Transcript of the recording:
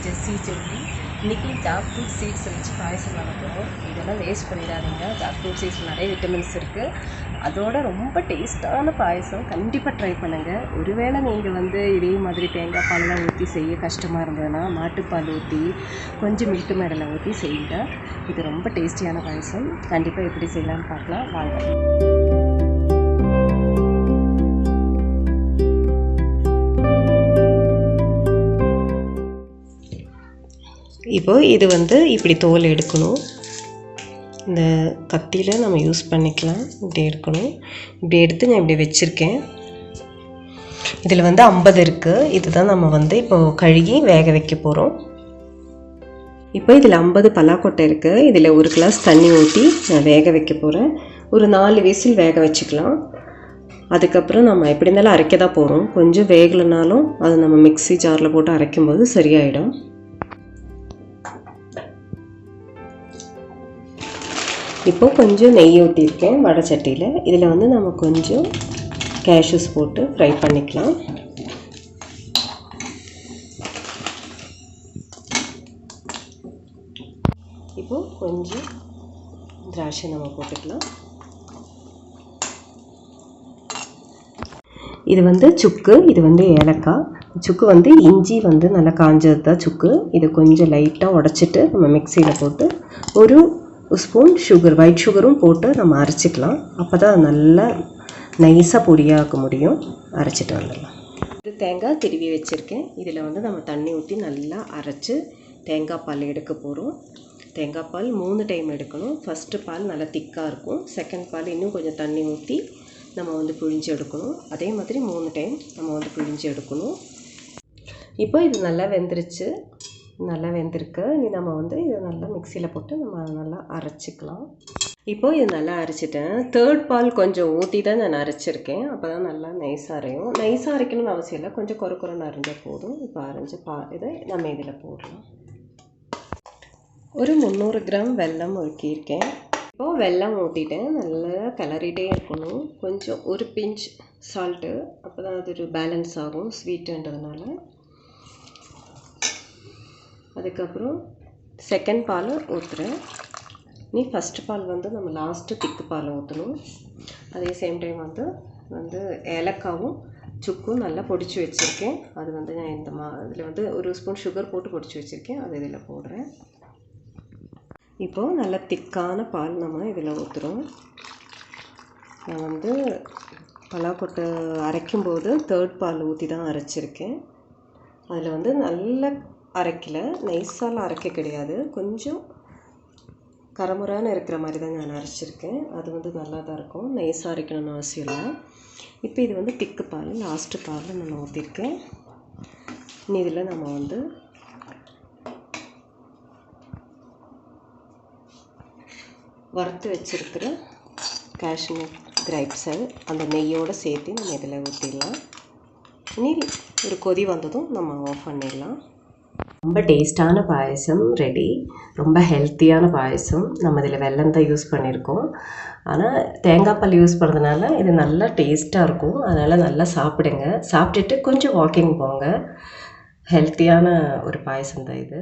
ஜெஸ்ஸி சொல்லி இன்றைக்கி jackfruit seeds வச்சு பாயசம் பண்ண போகிறோம். இதெல்லாம் வேஸ்ட் பண்ணிடாதீங்க. ஜாக்ஃப்ரூட் சீட்ஸில் நிறைய விட்டமின்ஸ் இருக்குது. அதோட ரொம்ப டேஸ்ட்டான பாயசம் கண்டிப்பாக ட்ரை பண்ணுங்கள். ஒருவேளை நீங்கள் இதே மாதிரி தேங்காய் பால்லாம் ஊற்றி செய்ய கஷ்டமாக இருந்ததுன்னா மாட்டுப்பால் ஊற்றி கொஞ்சம் மில்க் மேடலை ஊற்றி செய்யுங்க. இது ரொம்ப டேஸ்டியான பாயசம். கண்டிப்பாக எப்படி செய்யலான்னு பார்க்கலாம் வாங்க. இப்போ இது இப்படி தோல் எடுக்கணும். இந்த கத்தியில் நம்ம யூஸ் பண்ணிக்கலாம். இப்படி எடுக்கணும். இப்படி எடுத்து நான் இப்படி வச்சுருக்கேன். இதில் 50 இருக்குது. இதுதான் நம்ம இப்போ கழுகி வேக வைக்க போகிறோம். இப்போ இதில் 50 பலாக்கொட்டை இருக்குது. இதில் 1 கிளாஸ் தண்ணி ஊற்றி நான் வேக வைக்க போகிறேன். ஒரு 4 விசில் வேக வச்சுக்கலாம். அதுக்கப்புறம் நம்ம எப்படி இருந்தாலும் அரைக்க தான் போகிறோம். கொஞ்சம் வேகலைனாலும் அது நம்ம மிக்ஸி ஜாரில் போட்டு அரைக்கும்போது சரியாயிடும். இப்போ கொஞ்சம் நெய் ஊற்றிருக்கேன் வடை சட்டியில். இதில் நம்ம கொஞ்சம் கேஷ்யூஸ் போட்டு ஃப்ரை பண்ணிக்கலாம். இப்போ கொஞ்சம் திராட்சை நம்ம போட்டுக்கலாம். இது சுக்கு, இது ஏலக்காய். சுக்கு இஞ்சி நல்லா காஞ்சது தான் சுக்கு. இது கொஞ்சம் லைட்டாக உடச்சிட்டு நம்ம மிக்சியில் போட்டு ஒரு ஸ்பூன் சுகர், ஒயிட் சுகரும் போட்டு நம்ம அரைச்சிக்கலாம். அப்போ தான் நல்லா நைஸாக பொடியாக்க முடியும். அரைச்சிட்டு வந்துடலாம். இது தேங்காய் திருவி வச்சுருக்கேன். இதில் நம்ம தண்ணி ஊற்றி நல்லா அரைச்சி தேங்காய் பால் எடுக்க போகிறோம். தேங்காய் பால் 3 டைம் எடுக்கணும். ஃபஸ்ட்டு பால் நல்லா திக்காக இருக்கும். செகண்ட் பால் இன்னும் கொஞ்சம் தண்ணி ஊற்றி நம்ம பிழிஞ்சு எடுக்கணும். அதே மாதிரி 3 டைம் நம்ம பிழிஞ்சு எடுக்கணும். இப்போ இது நல்லா வெந்துருச்சு. நல்லா வெந்திருக்கு. இனி நம்ம இதை நல்லா மிக்சியில் போட்டு நம்ம நல்லா அரைச்சிக்கலாம். இப்போது இது நல்லா அரைச்சிட்டேன். 3rd பால் கொஞ்சம் ஊற்றி தான் நான் அரைச்சிருக்கேன். அப்போ தான் நல்லா நைஸாக அரையும். நைஸாக அரைக்கணும்னு அவசியம் இல்லை. கொஞ்சம் குறைன்னு அரைஞ்சால் போதும். இப்போ அரைஞ்ச இதை நம்ம இதில் போடலாம். ஒரு 300 கிராம் வெல்லம் ஊற்றியிருக்கேன். இப்போது வெல்லம் ஊற்றிட்டேன். நல்லா கிளறிட்டே இருக்கணும். கொஞ்சம் ஒரு பிஞ்ச் சால்ட்டு, அப்போ தான் அது ஒரு பேலன்ஸ் ஆகும் ஸ்வீட்டுன்றதுனால. அதுக்கப்புறம் செகண்ட் பால் ஊற்றுறேன். நீ ஃபஸ்ட்டு பால் நம்ம லாஸ்ட்டு திக்கு பால் ஊற்றணும். அதே சேம் டைம் ஏலக்காவும் சுக்கும் நல்லா பொடிச்சு வச்சுருக்கேன். அது நான் இந்த இதில் 1 ஸ்பூன் சுகர் போட்டு பொடிச்சு வச்சுருக்கேன். அது இதில் போடுறேன். இப்போது நல்ல திக்கான பால் நம்ம இதில் ஊற்றுறோம். நான் பலாக்கொட்டை அரைக்கும்போது 3rd பால் ஊற்றி தான் அரைச்சிருக்கேன். அதில் நல்ல அரைக்கல, நைஸாலாம் அரைக்க கிடையாது. கொஞ்சம் கரமுறான இருக்கிற மாதிரி தான் நான் அரைச்சிருக்கேன். அது நல்லா தான் இருக்கும். நைஸாக அரைக்கணும்னு அவசியம் இல்லை. இப்போ இது திக்கு பால், லாஸ்ட்டு பால் நான் ஊற்றிருக்கேன். இனி இதில் நம்ம வறுத்து வச்சுருக்கிற காஷ்மீர் கிரைப்ஸை அந்த நெய்யோடு சேர்த்து நம்ம இதில் ஊற்றிடலாம். இனி ஒரு கொதி வந்ததும் நம்ம ஆஃப் பண்ணிடலாம். ரொம்ப டேஸ்டான பாயசம் ரெடி. ரொம்ப ஹெல்த்தியான பாயசம். நம்ம இதில் வெல்லம் தான் யூஸ் பண்ணியிருக்கோம். ஆனால் தேங்காய் பால் யூஸ் பண்ணுறதுனால இது நல்லா டேஸ்ட்டாக இருக்கும். அதனால் நல்லா சாப்பிடுங்க. சாப்பிட்டுட்டு கொஞ்சம் வாக்கிங் போங்க. ஹெல்த்தியான ஒரு பாயசம் தான் இது.